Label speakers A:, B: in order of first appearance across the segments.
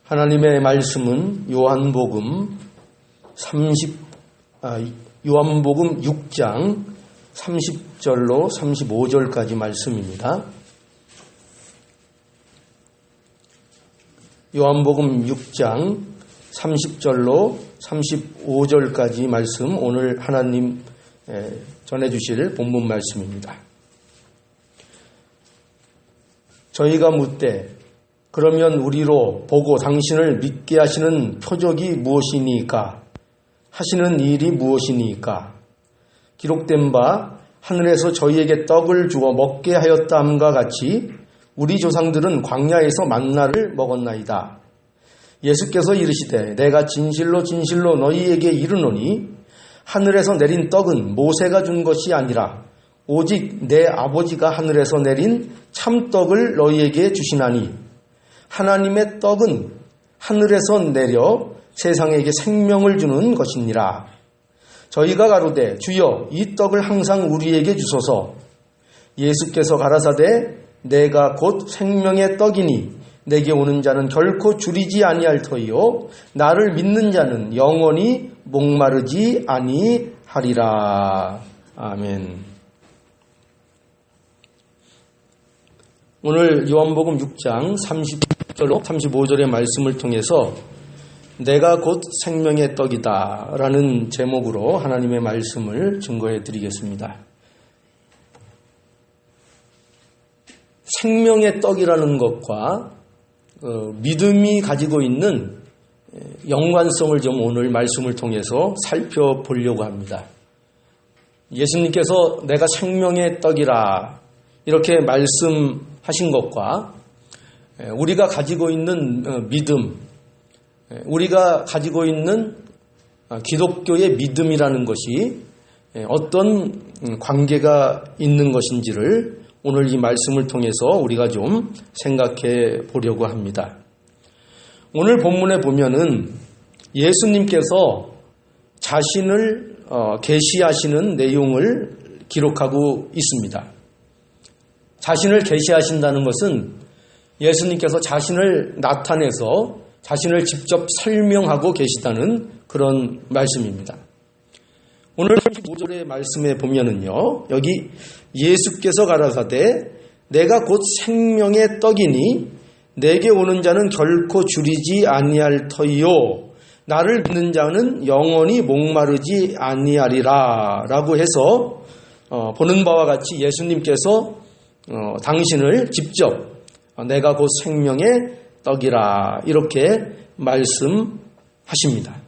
A: 하나님의 말씀은 요한복음 6장 30절로 35절까지 말씀입니다. 요한복음 6장 30절로 35절까지 말씀, 오늘 하나님 전해주실 본문 말씀입니다. 저희가 묻되 그러면 우리로 보고 당신을 믿게 하시는 표적이 무엇이니까? 하시는 일이 무엇이니까? 기록된 바 하늘에서 저희에게 떡을 주어 먹게 하였다 함과 같이 우리 조상들은 광야에서 만나를 먹었나이다. 예수께서 이르시되 내가 진실로 진실로 너희에게 이르노니 하늘에서 내린 떡은 모세가 준 것이 아니라 오직 내 아버지가 하늘에서 내린 참떡을 너희에게 주시나니 하나님의 떡은 하늘에서 내려 세상에게 생명을 주는 것이니라. 저희가 가로되 주여 이 떡을 항상 우리에게 주소서. 예수께서 가라사대 내가 곧 생명의 떡이니 내게 오는 자는 결코 줄이지 아니할 터이요 나를 믿는 자는 영원히 목마르지 아니하리라. 아멘. 오늘 요한복음 6장 30절로 35절의 말씀을 통해서 내가 곧 생명의 떡이다 라는 제목으로 하나님의 말씀을 증거해 드리겠습니다. 생명의 떡이라는 것과 믿음이 가지고 있는 연관성을 좀 오늘 말씀을 통해서 살펴보려고 합니다. 예수님께서 내가 생명의 떡이라 이렇게 말씀하신 것과 우리가 가지고 있는 믿음, 우리가 가지고 있는 기독교의 믿음이라는 것이 어떤 관계가 있는 것인지를 오늘 이 말씀을 통해서 우리가 좀 생각해 보려고 합니다. 오늘 본문에 보면은 예수님께서 자신을 계시하시는 내용을 기록하고 있습니다. 자신을 계시하신다는 것은 예수님께서 자신을 나타내서 자신을 직접 설명하고 계시다는 그런 말씀입니다. 오늘 35절의 말씀에 보면은요, 여기 예수께서 가라사대 내가 곧 생명의 떡이니 내게 오는 자는 결코 줄이지 아니할 터이요 나를 믿는 자는 영원히 목마르지 아니하리라 라고 해서 보는 바와 같이 예수님께서 당신을 직접 내가 곧 생명의 떡이라 이렇게 말씀하십니다.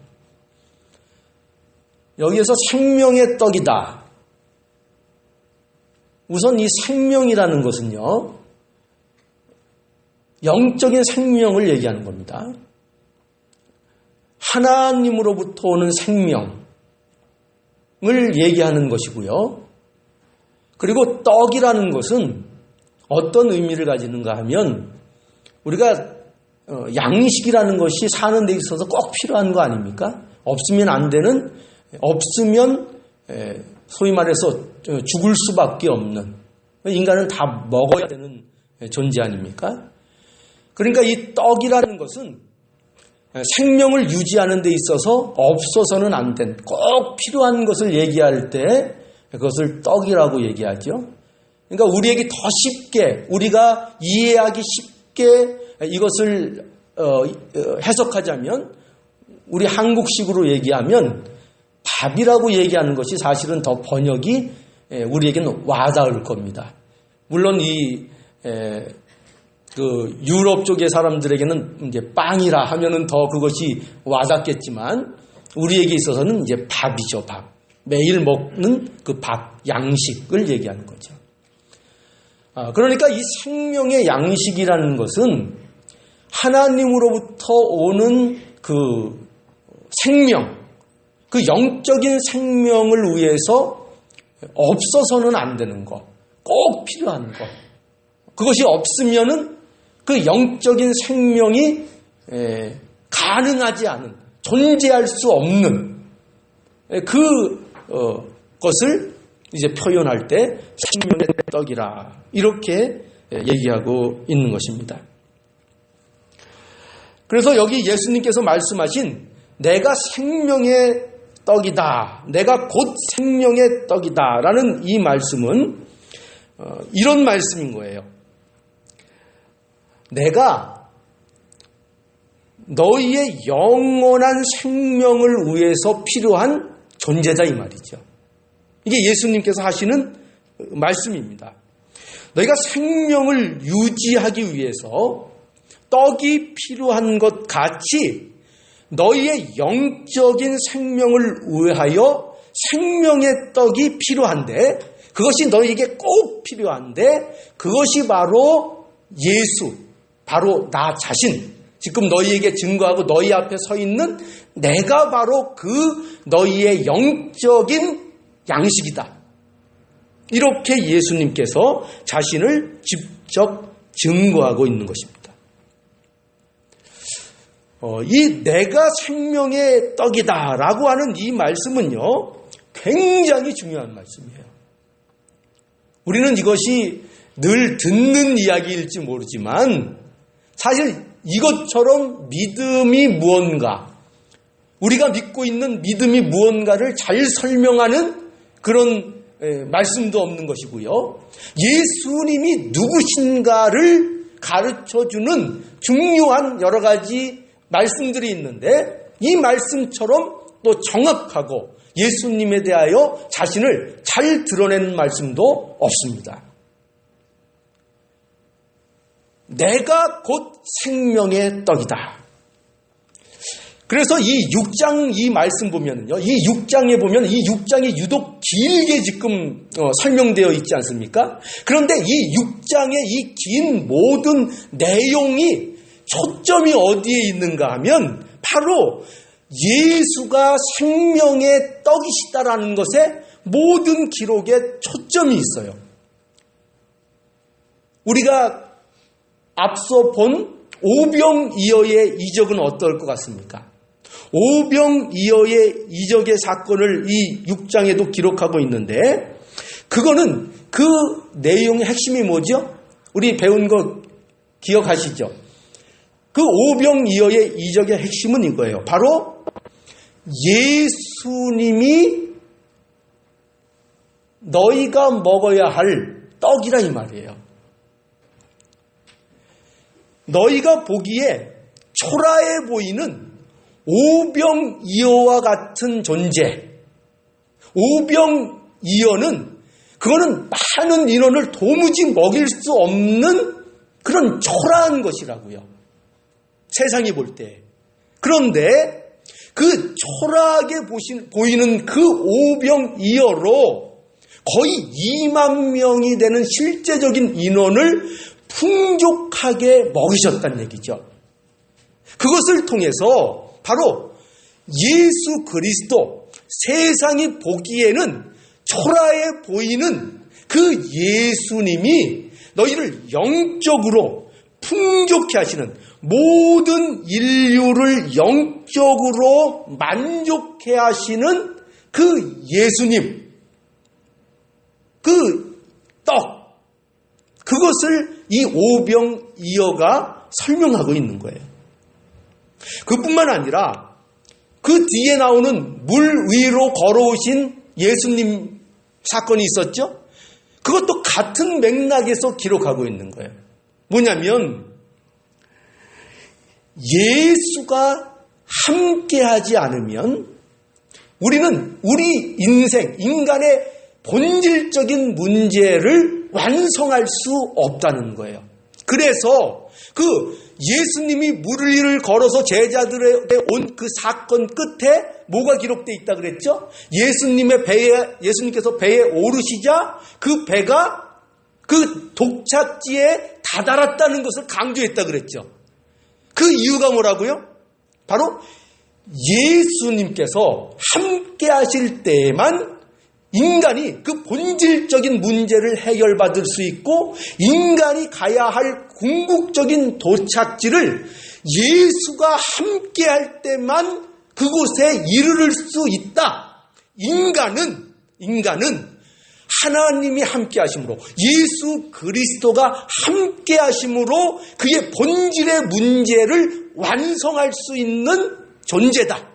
A: 여기에서 생명의 떡이다. 우선 이 생명이라는 것은요, 영적인 생명을 얘기하는 겁니다. 하나님으로부터 오는 생명을 얘기하는 것이고요. 그리고 떡이라는 것은 어떤 의미를 가지는가 하면 우리가 양식이라는 것이 사는 데 있어서 꼭 필요한 거 아닙니까? 없으면 안 되는, 없으면 소위 말해서 죽을 수밖에 없는, 인간은 다 먹어야 되는 존재 아닙니까? 그러니까 이 떡이라는 것은 생명을 유지하는 데 있어서 없어서는 안 된, 꼭 필요한 것을 얘기할 때 그것을 떡이라고 얘기하죠. 그러니까 우리에게 더 쉽게, 우리가 이해하기 쉽게 이것을 해석하자면, 우리 한국식으로 얘기하면 밥이라고 얘기하는 것이 사실은 더 번역이 우리에게는 와닿을 겁니다. 물론 유럽 쪽의 사람들에게는 이제 빵이라 하면은 더 그것이 와닿겠지만 우리에게 있어서는 이제 밥이죠, 밥. 매일 먹는 그 밥, 양식을 얘기하는 거죠. 그러니까 이 생명의 양식이라는 것은 하나님으로부터 오는 그 생명, 그 영적인 생명을 위해서 없어서는 안 되는 것, 꼭 필요한 것. 그것이 없으면은 그 영적인 생명이 가능하지 않은, 존재할 수 없는 것을 이제 표현할 때 생명의 떡이라 이렇게 얘기하고 있는 것입니다. 그래서 여기 예수님께서 말씀하신 내가 생명의 떡이다, 내가 곧 생명의 떡이다 라는 이 말씀은 이런 말씀인 거예요. 내가 너희의 영원한 생명을 위해서 필요한 존재다 이 말이죠. 이게 예수님께서 하시는 말씀입니다. 너희가 생명을 유지하기 위해서 떡이 필요한 것 같이 너희의 영적인 생명을 위하여 생명의 떡이 필요한데, 그것이 너희에게 꼭 필요한데, 그것이 바로 예수, 바로 나 자신, 지금 너희에게 증거하고 너희 앞에 서 있는 내가 바로 그 너희의 영적인 양식이다. 이렇게 예수님께서 자신을 직접 증거하고 있는 것입니다. 이 내가 생명의 떡이다 라고 하는 이 말씀은요, 굉장히 중요한 말씀이에요. 우리는 이것이 늘 듣는 이야기일지 모르지만 사실 이것처럼 믿음이 무언가, 우리가 믿고 있는 믿음이 무언가를 잘 설명하는 그런 말씀도 없는 것이고요. 예수님이 누구신가를 가르쳐주는 중요한 여러 가지 말씀들이 있는데 이 말씀처럼 또 정확하고 예수님에 대하여 자신을 잘 드러내는 말씀도 없습니다. 내가 곧 생명의 떡이다. 그래서 이 6장 이 말씀 보면요, 이 6장에 보면 이 6장이 유독 길게 지금 설명되어 있지 않습니까? 그런데 이 6장의 이 긴 모든 내용이 초점이 어디에 있는가 하면 바로 예수가 생명의 떡이시다라는 것에 모든 기록에 초점이 있어요. 우리가 앞서 본 오병이어의 이적은 어떨 것 같습니까? 오병이어의 이적의 사건을 이 6장에도 기록하고 있는데 그거는 그 내용의 핵심이 뭐죠? 우리 배운 거 기억하시죠? 그 오병이어의 이적의 핵심은 이거예요. 바로 예수님이 너희가 먹어야 할 떡이라 이 말이에요. 너희가 보기에 초라해 보이는 오병이어와 같은 존재, 오병이어는 그거는 많은 인원을 도무지 먹일 수 없는 그런 초라한 것이라고요. 세상이 볼 때. 그런데 그 초라하게 보이는 그 오병이어로 거의 2만 명이 되는 실제적인 인원을 풍족하게 먹이셨다는 얘기죠. 그것을 통해서 바로 예수 그리스도, 세상이 보기에는 초라해 보이는 그 예수님이 너희를 영적으로 풍족해 하시는, 모든 인류를 영적으로 만족해 하시는 그 예수님, 그 떡, 그것을 이 오병이어가 설명하고 있는 거예요. 그뿐만 아니라 그 뒤에 나오는 물 위로 걸어오신 예수님 사건이 있었죠? 그것도 같은 맥락에서 기록하고 있는 거예요. 뭐냐면 예수가 함께하지 않으면 우리는 우리 인생, 인간의 본질적인 문제를 완성할 수 없다는 거예요. 그래서 그 예수님이 물 위를 걸어서 제자들에게 온 그 사건 끝에 뭐가 기록되어 있다 그랬죠? 예수님께서 배에 오르시자 그 배가 그 도착지에 다다랐다는 것을 강조했다 그랬죠. 그 이유가 뭐라고요? 바로 예수님께서 함께 하실 때에만 인간이 그 본질적인 문제를 해결받을 수 있고 인간이 가야 할 궁극적인 도착지를 예수가 함께 할 때만 그곳에 이르를 수 있다. 인간은 하나님이 함께 하심으로, 예수 그리스도가 함께 하심으로 그의 본질의 문제를 완성할 수 있는 존재다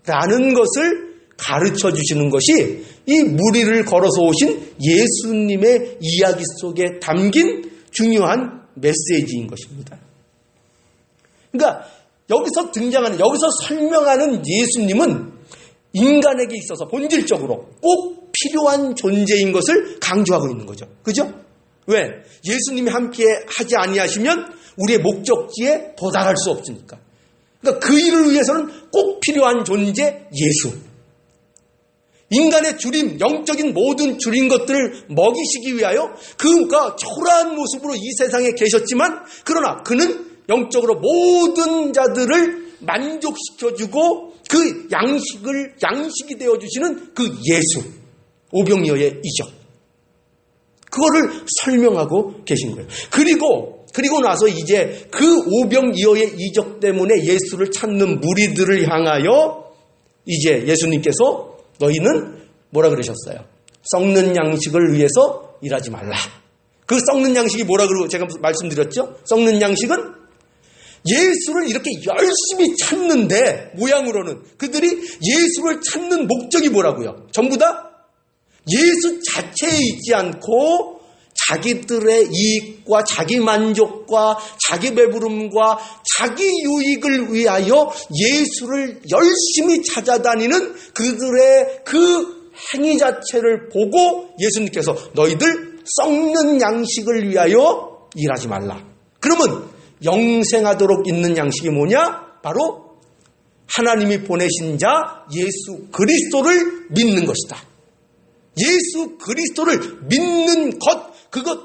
A: 라는 것을 가르쳐 주시는 것이 이 무리를 걸어서 오신 예수님의 이야기 속에 담긴 중요한 메시지인 것입니다. 그러니까 여기서 설명하는 예수님은 인간에게 있어서 본질적으로 꼭 필요한 존재인 것을 강조하고 있는 거죠. 그죠? 왜? 예수님이 함께 하지 아니하시면 우리의 목적지에 도달할 수 없으니까. 그러니까 그 일을 위해서는 꼭 필요한 존재 예수. 인간의 주림, 영적인 모든 주린 것들을 먹이시기 위하여 그가 초라한 모습으로 이 세상에 계셨지만 그러나 그는 영적으로 모든 자들을 만족시켜주고 그 양식이 되어주시는 그 예수. 오병이어의 이적. 그거를 설명하고 계신 거예요. 그리고 나서 이제 그 오병이어의 이적 때문에 예수를 찾는 무리들을 향하여 이제 예수님께서 너희는 뭐라 그러셨어요? 썩는 양식을 위해서 일하지 말라. 그 썩는 양식이 뭐라 그러고 제가 말씀드렸죠? 썩는 양식은 예수를 이렇게 열심히 찾는데 모양으로는 그들이 예수를 찾는 목적이 뭐라고요? 전부 다 예수 자체에 있지 않고 자기들의 이익과 자기 만족과 자기 배부름과 자기 유익을 위하여 예수를 열심히 찾아다니는 그들의 그 행위 자체를 보고 예수님께서 너희들 썩는 양식을 위하여 일하지 말라. 그러면 영생하도록 있는 양식이 뭐냐? 바로 하나님이 보내신 자 예수 그리스도를 믿는 것이다. 예수 그리스도를 믿는 것, 그것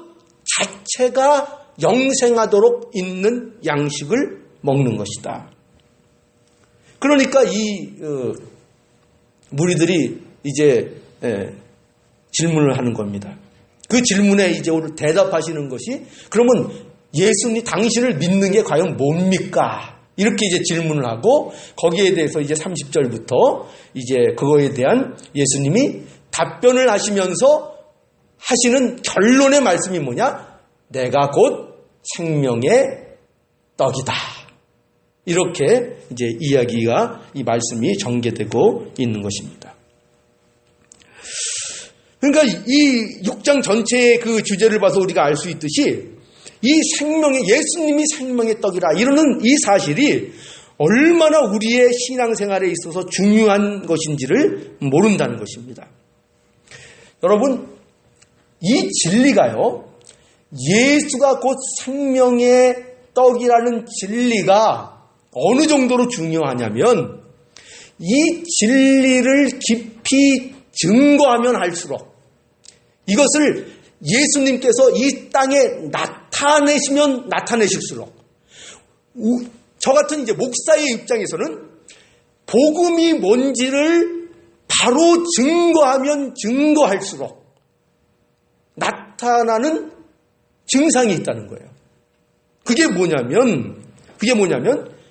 A: 자체가 영생하도록 있는 양식을 먹는 것이다. 그러니까 이 무리들이 이제 질문을 하는 겁니다. 그 질문에 이제 오늘 대답하시는 것이 그러면 예수님 당신을 믿는 게 과연 뭡니까? 이렇게 이제 질문을 하고 거기에 대해서 이제 30절부터 이제 그거에 대한 예수님이 답변을 하시면서 하시는 결론의 말씀이 뭐냐? 내가 곧 생명의 떡이다. 이렇게 이제 이야기가 이 말씀이 전개되고 있는 것입니다. 그러니까 이 6장 전체의 그 주제를 봐서 우리가 알 수 있듯이 이 예수님이 생명의 떡이라 이러는 이 사실이 얼마나 우리의 신앙생활에 있어서 중요한 것인지를 모른다는 것입니다. 여러분, 이 진리가요, 예수가 곧 생명의 떡이라는 진리가 어느 정도로 중요하냐면 이 진리를 깊이 증거하면 할수록 이것을 예수님께서 이 땅에 나타내시면 나타내실수록 저 같은 이제 목사의 입장에서는 복음이 뭔지를 바로 증거하면 증거할수록 나타나는 증상이 있다는 거예요. 그게 뭐냐면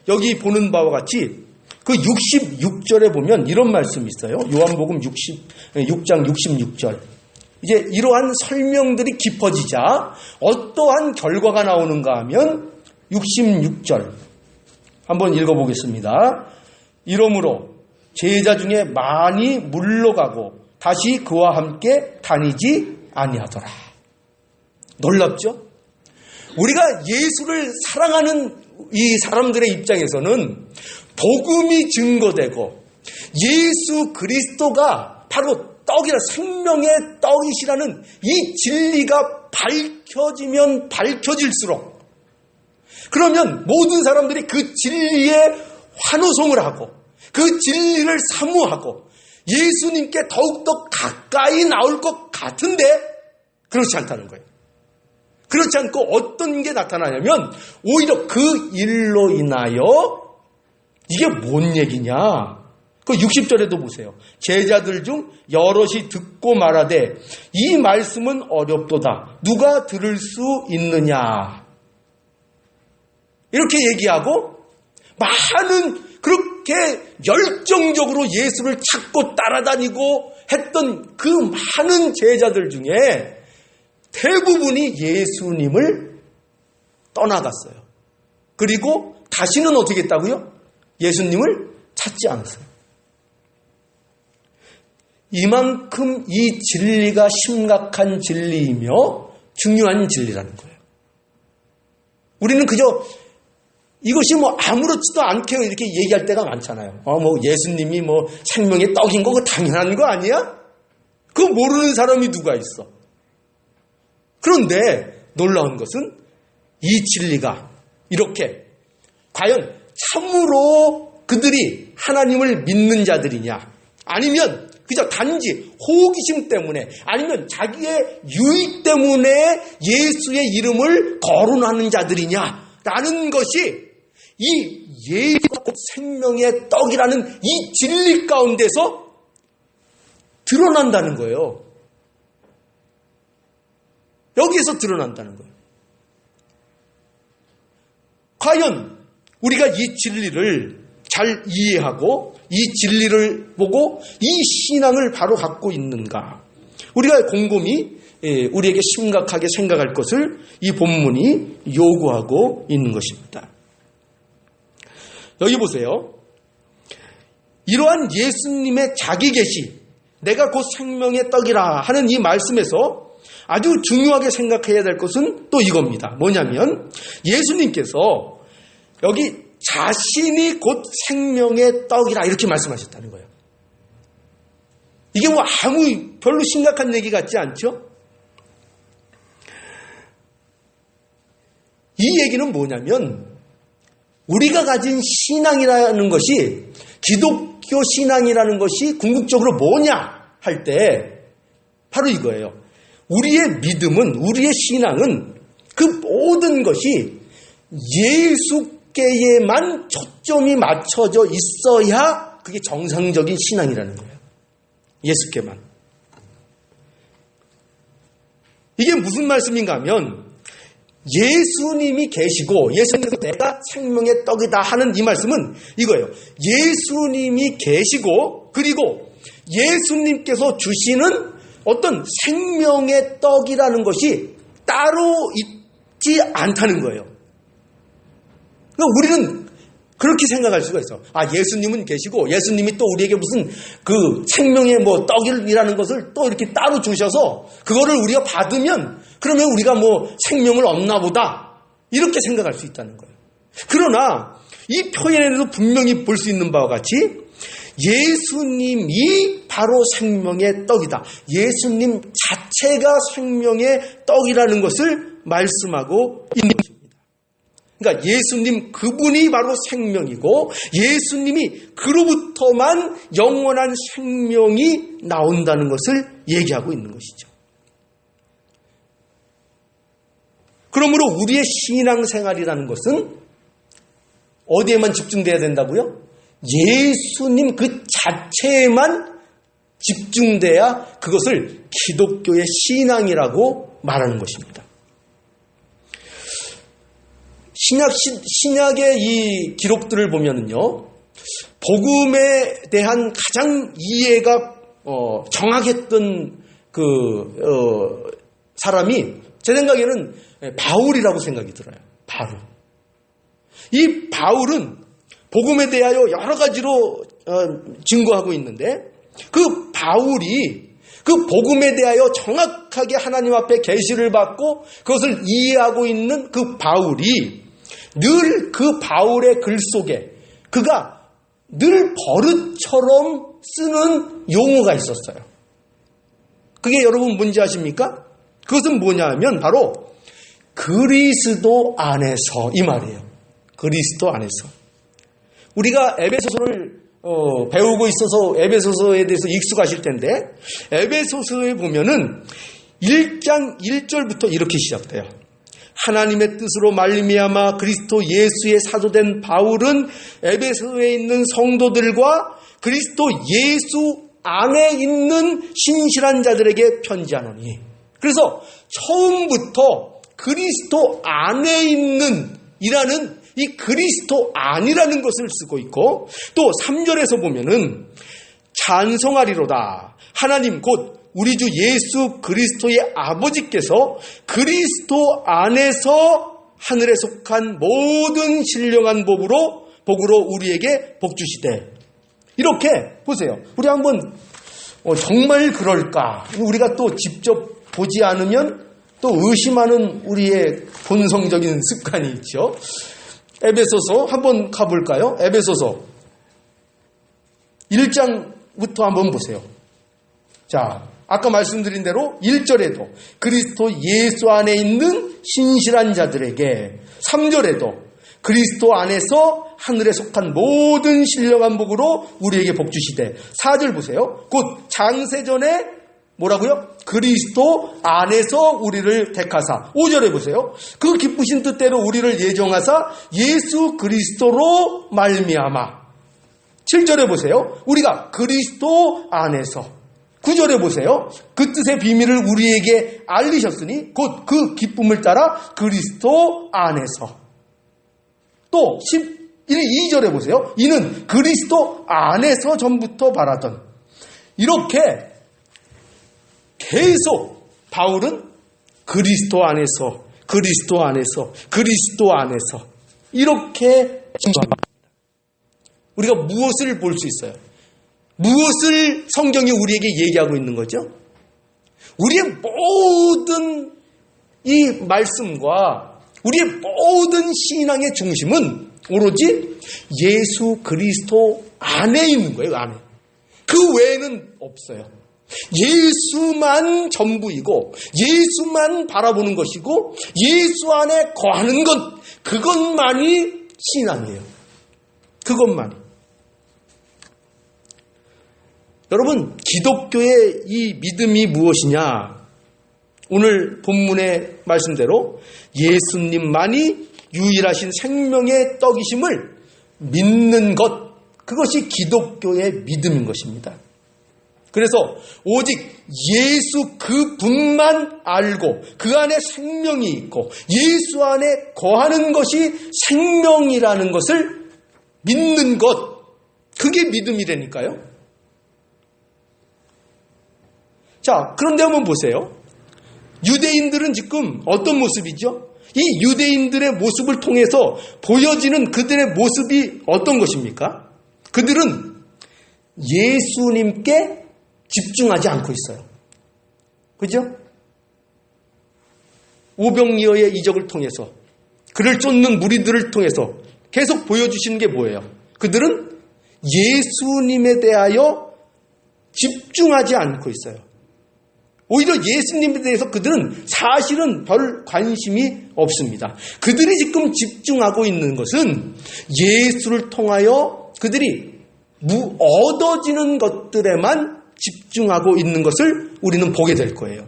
A: 여기 보는 바와 같이 그 66절에 보면 이런 말씀이 있어요. 요한복음 6장 66절. 이제 이러한 설명들이 깊어지자 어떠한 결과가 나오는가 하면 66절 한번 읽어보겠습니다. 이러므로 제자 중에 많이 물러가고 다시 그와 함께 다니지 아니하더라. 놀랍죠? 우리가 예수를 사랑하는 이 사람들의 입장에서는 복음이 증거되고 예수 그리스도가 바로 떡이라 생명의 떡이시라는 이 진리가 밝혀지면 밝혀질수록 그러면 모든 사람들이 그 진리에 환호성을 하고 그 진리를 사모하고 예수님께 더욱더 가까이 나올 것 같은데 그렇지 않다는 거예요. 그렇지 않고 어떤 게 나타나냐면 오히려 그 일로 인하여 이게 뭔 얘기냐. 그 60절에도 보세요. 제자들 중 여럿이 듣고 말하되 이 말씀은 어렵도다. 누가 들을 수 있느냐. 이렇게 얘기하고 많은 그렇게 열정적으로 예수를 찾고 따라다니고 했던 그 많은 제자들 중에 대부분이 예수님을 떠나갔어요. 그리고 다시는 어떻게 했다고요? 예수님을 찾지 않았어요. 이만큼 이 진리가 심각한 진리이며 중요한 진리라는 거예요. 우리는 그저 이것이 아무렇지도 않게 이렇게 얘기할 때가 많잖아요. 예수님이 생명의 떡인 거 그거 당연한 거 아니야? 그거 모르는 사람이 누가 있어? 그런데 놀라운 것은 이 진리가 이렇게 과연 참으로 그들이 하나님을 믿는 자들이냐, 아니면 그저 단지 호기심 때문에, 아니면 자기의 유익 때문에 예수의 이름을 거론하는 자들이냐라는 것이 이 예수가 곧 생명의 떡이라는 이 진리 가운데서 드러난다는 거예요. 여기에서 드러난다는 거예요. 과연 우리가 이 진리를 잘 이해하고 이 진리를 보고 이 신앙을 바로 갖고 있는가? 우리가 곰곰이 우리에게 심각하게 생각할 것을 이 본문이 요구하고 있는 것입니다. 여기 보세요. 이러한 예수님의 자기 계시, 내가 곧 생명의 떡이라 하는 이 말씀에서 아주 중요하게 생각해야 될 것은 또 이겁니다. 뭐냐면 예수님께서 여기 자신이 곧 생명의 떡이라 이렇게 말씀하셨다는 거예요. 이게 아무 별로 심각한 얘기 같지 않죠? 이 얘기는 뭐냐면 우리가 가진 신앙이라는 것이, 기독교 신앙이라는 것이 궁극적으로 뭐냐 할 때 바로 이거예요. 우리의 믿음은, 우리의 신앙은 그 모든 것이 예수께에만 초점이 맞춰져 있어야 그게 정상적인 신앙이라는 거예요. 예수께만. 이게 무슨 말씀인가 하면 예수님이 계시고 예수님께서 내가 생명의 떡이다 하는 이 말씀은 이거예요. 예수님이 계시고 그리고 예수님께서 주시는 어떤 생명의 떡이라는 것이 따로 있지 않다는 거예요. 그러니까 우리는 그렇게 생각할 수가 있어. 예수님은 계시고 예수님이 또 우리에게 무슨 그 생명의 떡이라는 것을 또 이렇게 따로 주셔서 그거를 우리가 받으면 그러면 우리가 생명을 얻나 보다 이렇게 생각할 수 있다는 거예요. 그러나 이 표현에도 분명히 볼 수 있는 바와 같이 예수님이 바로 생명의 떡이다. 예수님 자체가 생명의 떡이라는 것을 말씀하고 있는 것입니다. 그러니까 예수님 그분이 바로 생명이고 예수님이 그로부터만 영원한 생명이 나온다는 것을 얘기하고 있는 것이죠. 그러므로 우리의 신앙생활이라는 것은 어디에만 집중돼야 된다고요? 예수님 그 자체에만 집중돼야 그것을 기독교의 신앙이라고 말하는 것입니다. 신약의 이 기록들을 보면은요, 복음에 대한 가장 이해가 정확했던 사람이 제 생각에는 바울이라고 생각이 들어요. 바울. 이 바울은 복음에 대하여 여러 가지로 증거하고 있는데 그 바울이 그 복음에 대하여 정확하게 하나님 앞에 계시를 받고 그것을 이해하고 있는 그 바울이 늘 그 바울의 글 속에 그가 늘 버릇처럼 쓰는 용어가 있었어요. 그게 여러분 뭔지 아십니까? 그것은 뭐냐 하면 바로 그리스도 안에서 이 말이에요. 그리스도 안에서. 우리가 에베소서를 배우고 있어서 에베소서에 대해서 익숙하실 텐데 에베소서에 보면은 1장 1절부터 이렇게 시작돼요. 하나님의 뜻으로 말미암아 그리스도 예수의 사도된 바울은 에베소에 있는 성도들과 그리스도 예수 안에 있는 신실한 자들에게 편지하노니. 그래서 처음부터 그리스도 안에 있는 이라는 이 그리스도 안이라는 것을 쓰고 있고 또 3절에서 보면은 찬송하리로다. 하나님 곧 우리 주 예수 그리스도의 아버지께서 그리스도 안에서 하늘에 속한 모든 신령한 복으로 우리에게 복 주시되. 이렇게 보세요. 우리 한번 정말 그럴까? 우리가 또 직접 보지 않으면 또 의심하는 우리의 본성적인 습관이 있죠. 에베소서 한번 가볼까요? 에베소서 1장부터 한번 보세요. 자, 아까 말씀드린 대로 1절에도 그리스도 예수 안에 있는 신실한 자들에게, 3절에도 그리스도 안에서 하늘에 속한 모든 신령한 복으로 우리에게 복 주시되, 4절 보세요. 곧 장세전에 뭐라고요? 그리스도 안에서 우리를 택하사. 5절에 보세요. 그 기쁘신 뜻대로 우리를 예정하사 예수 그리스도로 말미암아. 7절에 보세요. 우리가 그리스도 안에서. 9절에 보세요. 그 뜻의 비밀을 우리에게 알리셨으니 곧 그 기쁨을 따라 그리스도 안에서. 또 2절에 보세요. 이는 그리스도 안에서 전부터 바라던. 이렇게 계속 바울은 그리스도 안에서 이렇게 증거합니다. 우리가 무엇을 볼 수 있어요? 무엇을 성경이 우리에게 얘기하고 있는 거죠? 우리의 모든 이 말씀과 우리의 모든 신앙의 중심은 오로지 예수 그리스도 안에 있는 거예요. 안에. 그 외에는 없어요. 예수만 전부이고 예수만 바라보는 것이고 예수 안에 거하는 것, 그것만이 신앙이에요. 그것만이. 여러분, 기독교의 이 믿음이 무엇이냐? 오늘 본문의 말씀대로 예수님만이 유일하신 생명의 떡이심을 믿는 것, 그것이 기독교의 믿음인 것입니다. 그래서 오직 예수 그분만 알고 그 안에 생명이 있고 예수 안에 거하는 것이 생명이라는 것을 믿는 것, 그게 믿음이라니까요. 자, 그런데 한번 보세요. 유대인들은 지금 어떤 모습이죠? 이 유대인들의 모습을 통해서 보여지는 그들의 모습이 어떤 것입니까? 그들은 예수님께 집중하지 않고 있어요. 그죠? 오병이어의 이적을 통해서, 그를 쫓는 무리들을 통해서 계속 보여주시는 게 뭐예요? 그들은 예수님에 대하여 집중하지 않고 있어요. 오히려 예수님에 대해서 그들은 사실은 별 관심이 없습니다. 그들이 지금 집중하고 있는 것은 예수를 통하여 그들이 얻어지는 것들에만 집중하고 있는 것을 우리는 보게 될 거예요.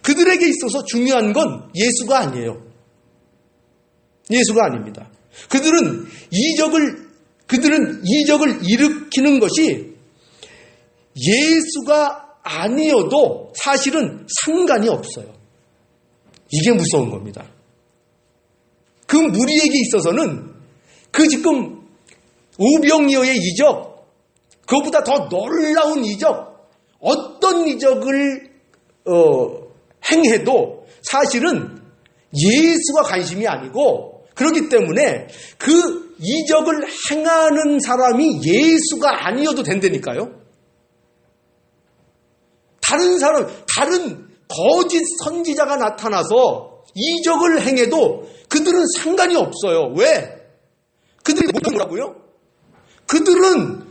A: 그들에게 있어서 중요한 건 예수가 아니에요. 예수가 아닙니다. 그들은 이적을 일으키는 것이 예수가 아니어도 사실은 상관이 없어요. 이게 무서운 겁니다. 그 무리에게 있어서는 그 지금 오병이어의 이적, 그것보다 더 놀라운 이적, 어떤 이적을 행해도 사실은 예수가 관심이 아니고, 그렇기 때문에 그 이적을 행하는 사람이 예수가 아니어도 된다니까요. 다른 거짓 선지자가 나타나서 이적을 행해도 그들은 상관이 없어요. 왜? 그들이 뭐라고요? 그들은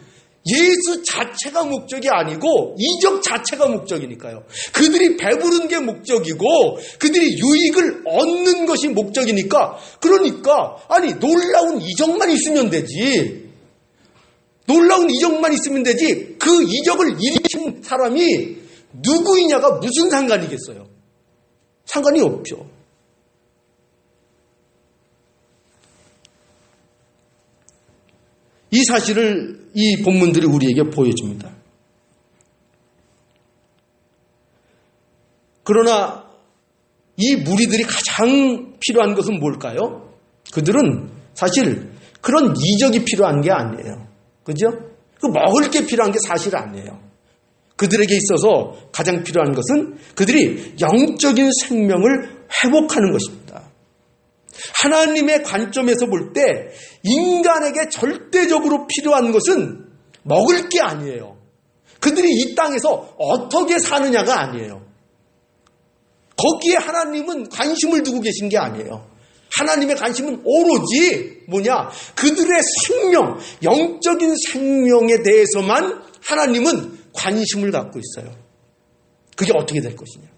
A: 예수 자체가 목적이 아니고 이적 자체가 목적이니까요. 그들이 배부른 게 목적이고 그들이 유익을 얻는 것이 목적이니까, 그러니까 아니 놀라운 이적만 있으면 되지. 놀라운 이적만 있으면 되지. 그 이적을 일으킨 사람이 누구이냐가 무슨 상관이겠어요? 상관이 없죠. 이 사실을 이 본문들이 우리에게 보여줍니다. 그러나 이 무리들이 가장 필요한 것은 뭘까요? 그들은 사실 그런 이적이 필요한 게 아니에요. 그죠? 그 먹을 게 필요한 게 사실 아니에요. 그들에게 있어서 가장 필요한 것은 그들이 영적인 생명을 회복하는 것입니다. 하나님의 관점에서 볼 때 인간에게 절대적으로 필요한 것은 먹을 게 아니에요. 그들이 이 땅에서 어떻게 사느냐가 아니에요. 거기에 하나님은 관심을 두고 계신 게 아니에요. 하나님의 관심은 오로지 뭐냐? 그들의 생명, 영적인 생명에 대해서만 하나님은 관심을 갖고 있어요. 그게 어떻게 될 것이냐?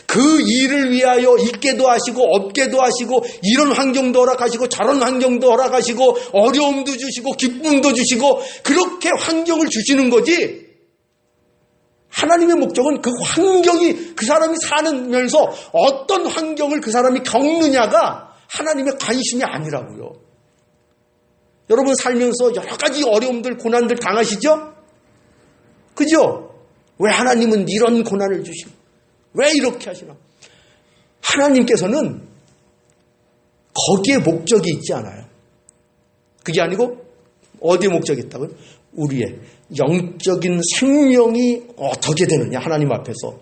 A: 그 일을 위하여 있게도 하시고 없게도 하시고 이런 환경도 허락하시고 저런 환경도 허락하시고 어려움도 주시고 기쁨도 주시고 그렇게 환경을 주시는 거지. 하나님의 목적은 그 환경이 그 사람이 사면서 어떤 환경을 그 사람이 겪느냐가 하나님의 관심이 아니라고요. 여러분 살면서 여러 가지 어려움들 고난들 당하시죠? 그죠? 왜 하나님은 이런 고난을 주시고 왜 이렇게 하시나? 하나님께서는 거기에 목적이 있지 않아요. 그게 아니고 어디에 목적이 있다고요? 우리의 영적인 생명이 어떻게 되느냐, 하나님 앞에서.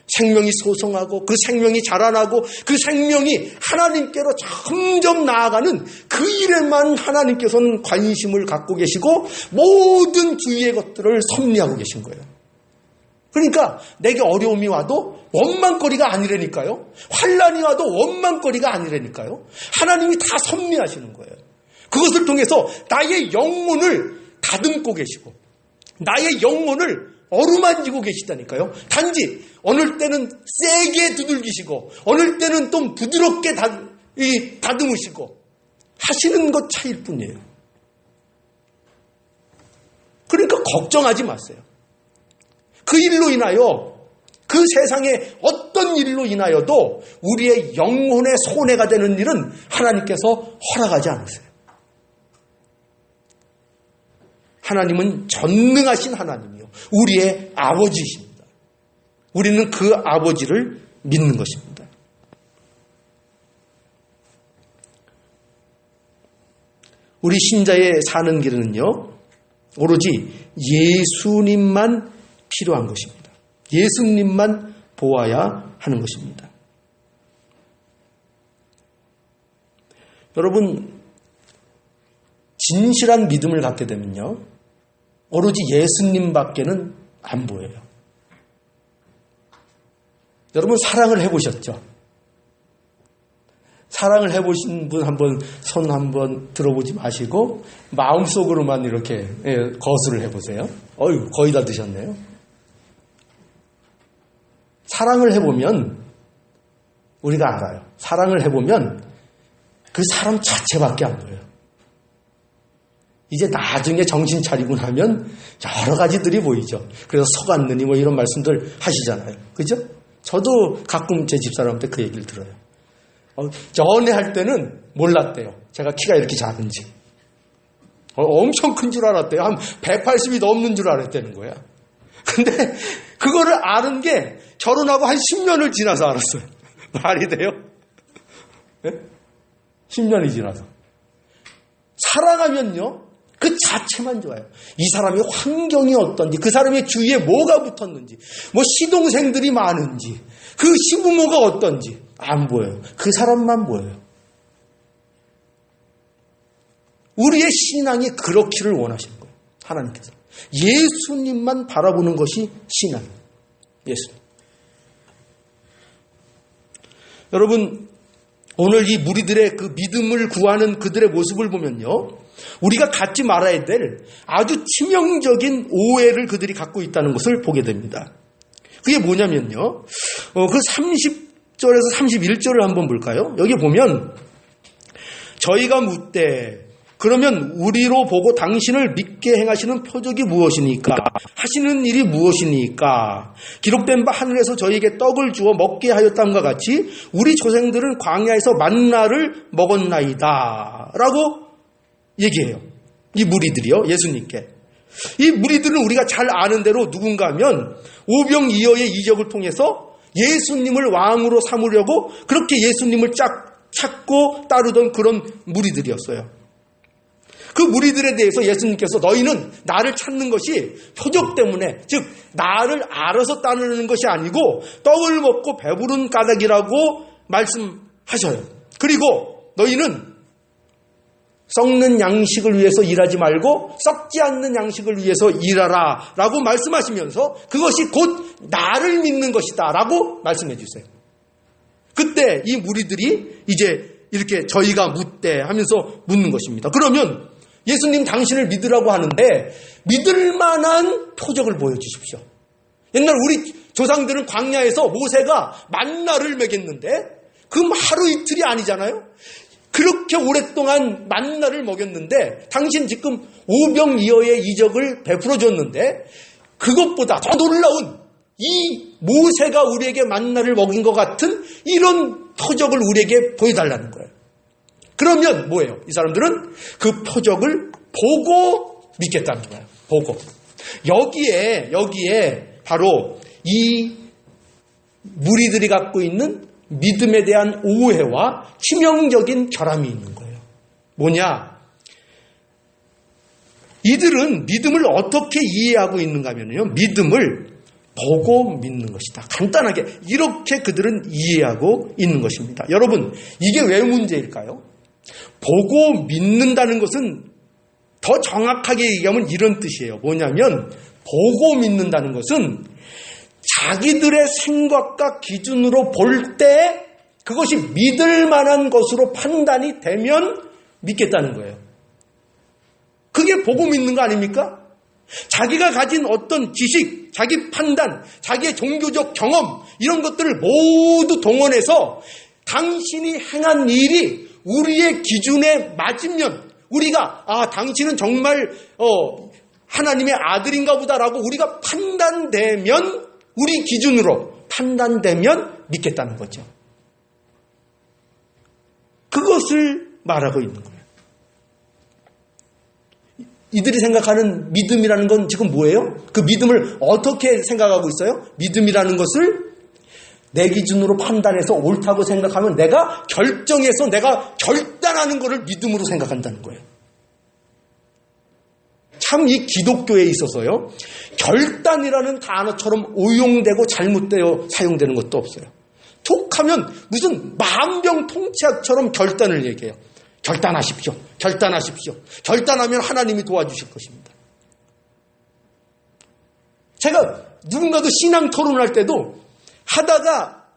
A: 생명이 소성하고 그 생명이 자라나고 그 생명이 하나님께로 점점 나아가는 그 일에만 하나님께서는 관심을 갖고 계시고 모든 주위의 것들을 섭리하고 계신 거예요. 그러니까 내게 어려움이 와도 원망거리가 아니라니까요. 환난이 와도 원망거리가 아니라니까요. 하나님이 다 섭리하시는 거예요. 그것을 통해서 나의 영혼을 다듬고 계시고 나의 영혼을 어루만지고 계시다니까요. 단지 어느 때는 세게 두들기시고 어느 때는 좀 부드럽게 다듬으시고 하시는 것 차이일 뿐이에요. 그러니까 걱정하지 마세요. 그 일로 인하여 그 세상의 어떤 일로 인하여도 우리의 영혼의 손해가 되는 일은 하나님께서 허락하지 않으세요. 하나님은 전능하신 하나님이요. 우리의 아버지이십니다. 우리는 그 아버지를 믿는 것입니다. 우리 신자의 사는 길은요, 오로지 예수님만 필요한 것입니다. 예수님만 보아야 하는 것입니다. 여러분, 진실한 믿음을 갖게 되면요, 오로지 예수님밖에는 안 보여요. 여러분 사랑을 해보셨죠? 사랑을 해보신 분 한번 손 한번 들어보지 마시고 마음속으로만 이렇게 거수를 해보세요. 어휴, 거의 다 드셨네요. 사랑을 해보면 우리가 알아요. 사랑을 해보면 그 사람 자체밖에 안 보여요. 이제 나중에 정신 차리고 나면 여러 가지들이 보이죠. 그래서 속았느니 뭐 이런 말씀들 하시잖아요. 그죠? 저도 가끔 제 집사람한테 그 얘기를 들어요. 연애할 때는 몰랐대요. 제가 키가 이렇게 작은지. 엄청 큰 줄 알았대요. 한 180이 넘는 줄 알았다는 거야. 근데 그거를 아는 게 결혼하고 한 10년을 지나서 알았어요. 말이 돼요? 네? 10년이 지나서. 사랑하면요, 그 자체만 좋아요. 이 사람의 환경이 어떤지, 그 사람의 주위에 뭐가 붙었는지, 뭐 시동생들이 많은지, 그 시부모가 어떤지 안 보여요. 그 사람만 보여요. 우리의 신앙이 그렇기를 원하시는 거예요. 하나님께서. 예수님만 바라보는 것이 신앙이에요. 예수님. 여러분, 오늘 이 무리들의 그 믿음을 구하는 그들의 모습을 보면요, 우리가 갖지 말아야 될 아주 치명적인 오해를 그들이 갖고 있다는 것을 보게 됩니다. 그게 뭐냐면요, 그 30절에서 31절을 한번 볼까요? 여기 보면 저희가 묻되 그러면 우리로 보고 당신을 믿게 행하시는 표적이 무엇이니까? 하시는 일이 무엇이니까? 기록된 바 하늘에서 저희에게 떡을 주어 먹게 하였다함과 같이 우리 조상들은 광야에서 만나를 먹었나이다 라고 얘기해요. 이 무리들이요, 예수님께. 이 무리들은 우리가 잘 아는 대로 누군가 하면 오병이어의 이적을 통해서 예수님을 왕으로 삼으려고 그렇게 예수님을 찾고 따르던 그런 무리들이었어요. 그 무리들에 대해서 예수님께서 너희는 나를 찾는 것이 표적 때문에, 즉 나를 알아서 따르는 것이 아니고 떡을 먹고 배부른 까닭이라고 말씀하셔요. 그리고 너희는 썩는 양식을 위해서 일하지 말고 썩지 않는 양식을 위해서 일하라 라고 말씀하시면서 그것이 곧 나를 믿는 것이다 라고 말씀해 주세요. 그때 이 무리들이 이제 이렇게 저희가 묻되 하면서 묻는 것입니다. 그러면 예수님 당신을 믿으라고 하는데 믿을 만한 표적을 보여주십시오. 옛날 우리 조상들은 광야에서 모세가 만나를 먹였는데 그 하루 이틀이 아니잖아요. 그렇게 오랫동안 만나를 먹였는데 당신 지금 오병이어의 이적을 베풀어 줬는데 그것보다 더 놀라운 이 모세가 우리에게 만나를 먹인 것 같은 이런 표적을 우리에게 보여달라는 거예요. 그러면 뭐예요? 이 사람들은 그 표적을 보고 믿겠다는 거예요. 보고. 여기에 바로 이 무리들이 갖고 있는 믿음에 대한 오해와 치명적인 결함이 있는 거예요. 뭐냐? 이들은 믿음을 어떻게 이해하고 있는가 하면요. 믿음을 보고 믿는 것이다. 간단하게 이렇게 그들은 이해하고 있는 것입니다. 여러분, 이게 왜 문제일까요? 보고 믿는다는 것은 더 정확하게 얘기하면 이런 뜻이에요. 뭐냐면 보고 믿는다는 것은 자기들의 생각과 기준으로 볼 때 그것이 믿을 만한 것으로 판단이 되면 믿겠다는 거예요. 그게 보고 믿는 거 아닙니까? 자기가 가진 어떤 지식, 자기 판단, 자기의 종교적 경험 이런 것들을 모두 동원해서 당신이 행한 일이 우리의 기준에 맞으면 우리가 당신은 정말 하나님의 아들인가 보다라고 우리가 판단되면 우리 기준으로 판단되면 믿겠다는 거죠. 그것을 말하고 있는 거예요. 이들이 생각하는 믿음이라는 건 지금 뭐예요? 그 믿음을 어떻게 생각하고 있어요? 믿음이라는 것을 내 기준으로 판단해서 옳다고 생각하면 내가 결정해서 내가 결단하는 것을 믿음으로 생각한다는 거예요. 참 이 기독교에 있어서요. 결단이라는 단어처럼 오용되고 잘못되어 사용되는 것도 없어요. 툭하면 무슨 만병통치약처럼 결단을 얘기해요. 결단하십시오. 결단하십시오. 결단하면 하나님이 도와주실 것입니다. 제가 누군가도 신앙 토론을 할 때도 하다가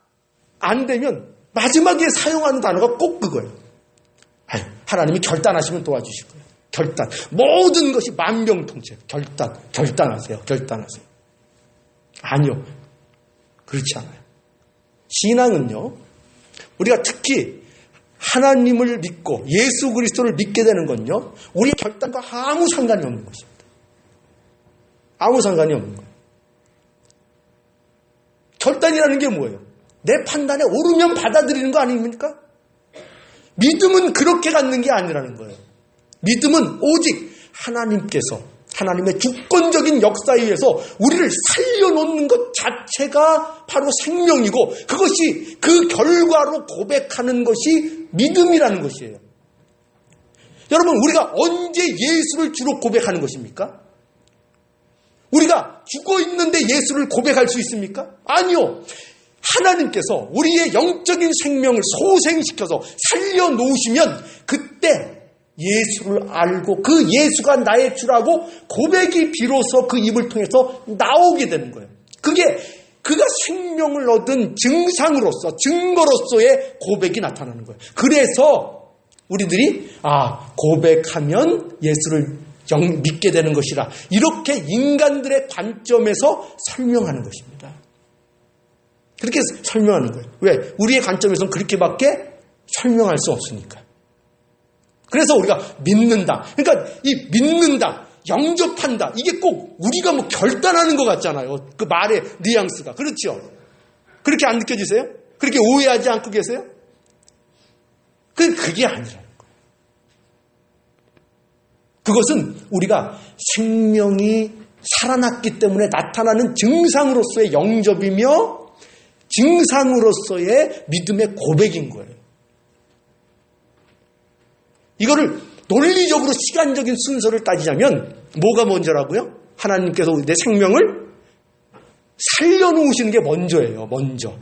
A: 안 되면 마지막에 사용하는 단어가 꼭 그거예요. 하나님이 결단하시면 도와주실 거예요. 결단. 모든 것이 만병통치. 결단하세요. 결단하세요. 아니요. 그렇지 않아요. 신앙은요. 우리가 특히 하나님을 믿고 예수 그리스도를 믿게 되는 건요. 우리의 결단과 아무 상관이 없는 것입니다. 아무 상관이 없는 거예요. 결단이라는 게 뭐예요? 내 판단에 오르면 받아들이는 거 아닙니까? 믿음은 그렇게 갖는 게 아니라는 거예요. 믿음은 오직 하나님께서 하나님의 주권적인 역사에 의해서 우리를 살려놓는 것 자체가 바로 생명이고 그것이 그 결과로 고백하는 것이 믿음이라는 것이에요. 여러분, 우리가 언제 예수를 주로 고백하는 것입니까? 우리가 죽어 있는데 예수를 고백할 수 있습니까? 아니요. 하나님께서 우리의 영적인 생명을 소생시켜서 살려놓으시면 그때 예수를 알고 그 예수가 나의 주라고 고백이 비로소 그 입을 통해서 나오게 되는 거예요. 그가 생명을 얻은 증상으로서 증거로서의 고백이 나타나는 거예요. 그래서 우리들이 고백하면 예수를 믿게 되는 것이라 이렇게 인간들의 관점에서 설명하는 것입니다. 그렇게 설명하는 거예요. 왜? 우리의 관점에서는 그렇게밖에 설명할 수 없으니까. 그래서 우리가 믿는다. 그러니까 이 믿는다, 영접한다. 이게 꼭 우리가 결단하는 것 같잖아요. 그 말의 뉘앙스가. 그렇죠? 그렇게 안 느껴지세요? 그렇게 오해하지 않고 계세요? 그게 아니라는 거예요. 그것은 우리가 생명이 살아났기 때문에 나타나는 증상으로서의 영접이며 증상으로서의 믿음의 고백인 거예요. 이거를 논리적으로 시간적인 순서를 따지자면 뭐가 먼저라고요? 하나님께서 내 생명을 살려놓으시는 게 먼저예요. 먼저.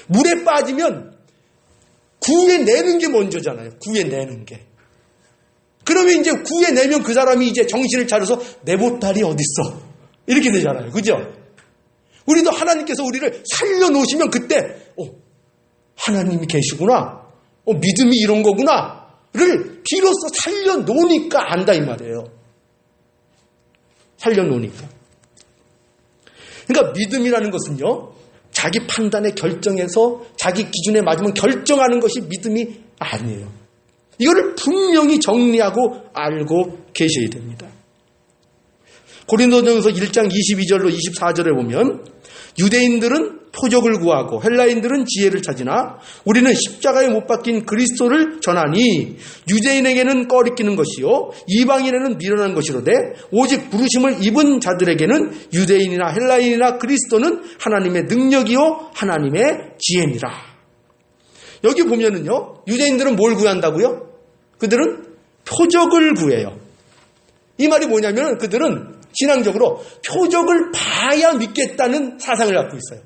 A: 물에 빠지면 구해내는 게 먼저잖아요. 구해내는 게. 그러면 이제 구해내면 그 사람이 이제 정신을 차려서 내 보따리 어딨어? 이렇게 되잖아요. 그죠? 우리도 하나님께서 우리를 살려놓으시면 그때 하나님이 계시구나. 믿음이 이런 거구나.를 비로소 살려놓으니까 안다 이 말이에요. 살려놓으니까. 그러니까 믿음이라는 것은요. 자기 판단에 결정해서 자기 기준에 맞으면 결정하는 것이 믿음이 아니에요. 이거를 분명히 정리하고 알고 계셔야 됩니다. 고린도전서 1장 22절로 24절에 보면 유대인들은 표적을 구하고 헬라인들은 지혜를 찾으나 우리는 십자가에 못 박힌 그리스도를 전하니 유대인에게는 꺼리끼는 것이요 이방인에게는 미련한 것이로되 오직 부르심을 입은 자들에게는 유대인이나 헬라인이나 그리스도는 하나님의 능력이요 하나님의 지혜니라. 여기 보면은요 유대인들은 뭘 구한다고요? 그들은 표적을 구해요. 이 말이 뭐냐면 그들은 신앙적으로 표적을 봐야 믿겠다는 사상을 갖고 있어요.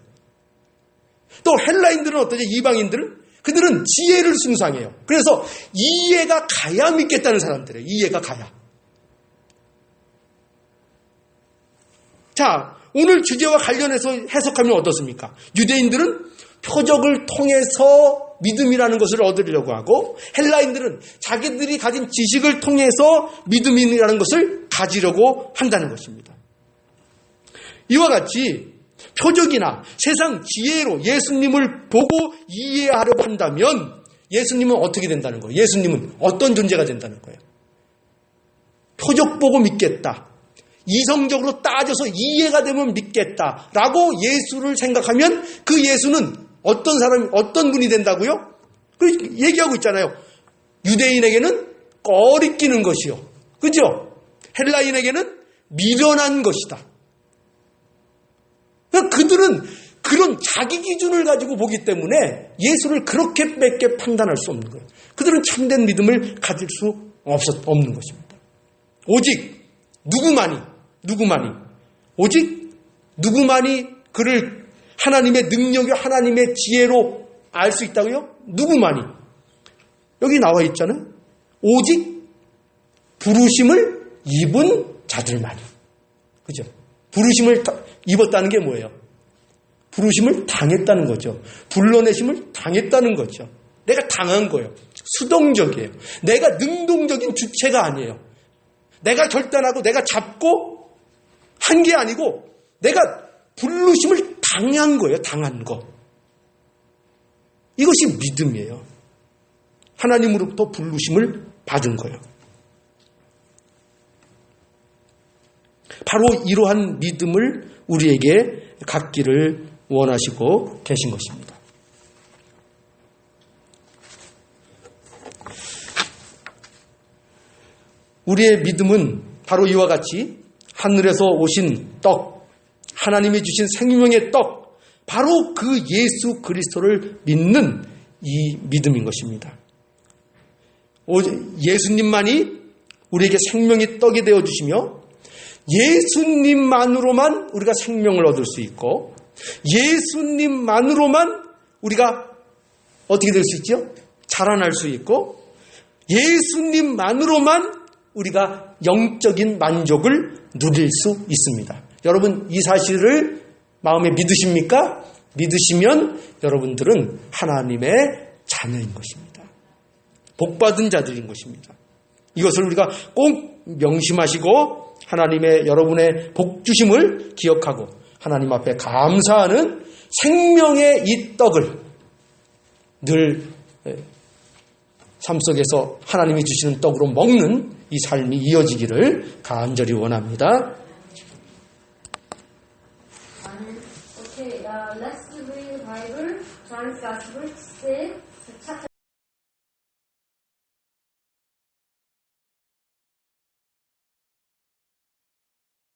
A: 또 헬라인들은 어떠냐? 이방인들은 그들은 지혜를 숭상해요. 그래서 이해가 가야 믿겠다는 사람들이에요. 이해가 가야. 자, 오늘 주제와 관련해서 해석하면 어떻습니까? 유대인들은 표적을 통해서 믿음이라는 것을 얻으려고 하고 헬라인들은 자기들이 가진 지식을 통해서 믿음이라는 것을 가지려고 한다는 것입니다. 이와 같이 표적이나 세상 지혜로 예수님을 보고 이해하려고 한다면 예수님은 어떻게 된다는 거예요? 예수님은 어떤 존재가 된다는 거예요? 표적 보고 믿겠다. 이성적으로 따져서 이해가 되면 믿겠다라고 예수를 생각하면 그 예수는 어떤 사람이 어떤 분이 된다고요? 그 얘기하고 있잖아요. 유대인에게는 꺼리끼는 것이요. 그죠? 헬라인에게는 미련한 것이다. 그들은 그런 자기 기준을 가지고 보기 때문에 예수를 그렇게밖에 판단할 수 없는 거예요. 그들은 참된 믿음을 가질 수 없는 것입니다. 오직 오직 누구만이 그를 하나님의 능력이 하나님의 지혜로 알 수 있다고요? 누구만이? 여기 나와 있잖아요. 오직 부르심을 입은 자들만이. 그죠? 부르심을 입었다는 게 뭐예요? 부르심을 당했다는 거죠. 불러내심을 당했다는 거죠. 내가 당한 거예요. 수동적이에요. 내가 능동적인 주체가 아니에요. 내가 결단하고 내가 잡고 한 게 아니고 내가 부르심을 당한 거예요. 당한 거. 이것이 믿음이에요. 하나님으로부터 부르심을 받은 거예요. 바로 이러한 믿음을 우리에게 갖기를 원하시고 계신 것입니다. 우리의 믿음은 바로 이와 같이 하늘에서 오신 떡, 하나님이 주신 생명의 떡, 바로 그 예수 그리스도를 믿는 이 믿음인 것입니다. 예수님만이 우리에게 생명의 떡이 되어주시며 예수님만으로만 우리가 생명을 얻을 수 있고 예수님만으로만 우리가 어떻게 될 수 있죠? 자라날 수 있고 예수님만으로만 우리가 영적인 만족을 누릴 수 있습니다. 여러분 이 사실을 마음에 믿으십니까? 믿으시면 여러분들은 하나님의 자녀인 것입니다. 복받은 자들인 것입니다. 이것을 우리가 꼭 명심하시고 하나님의 여러분의 복주심을 기억하고 하나님 앞에 감사하는 생명의 이 떡을 늘 삶 속에서 하나님이 주시는 떡으로 먹는 이 삶이 이어지기를 간절히 원합니다.
B: Okay, let's read the Bible, John's Gospel, 6, chapter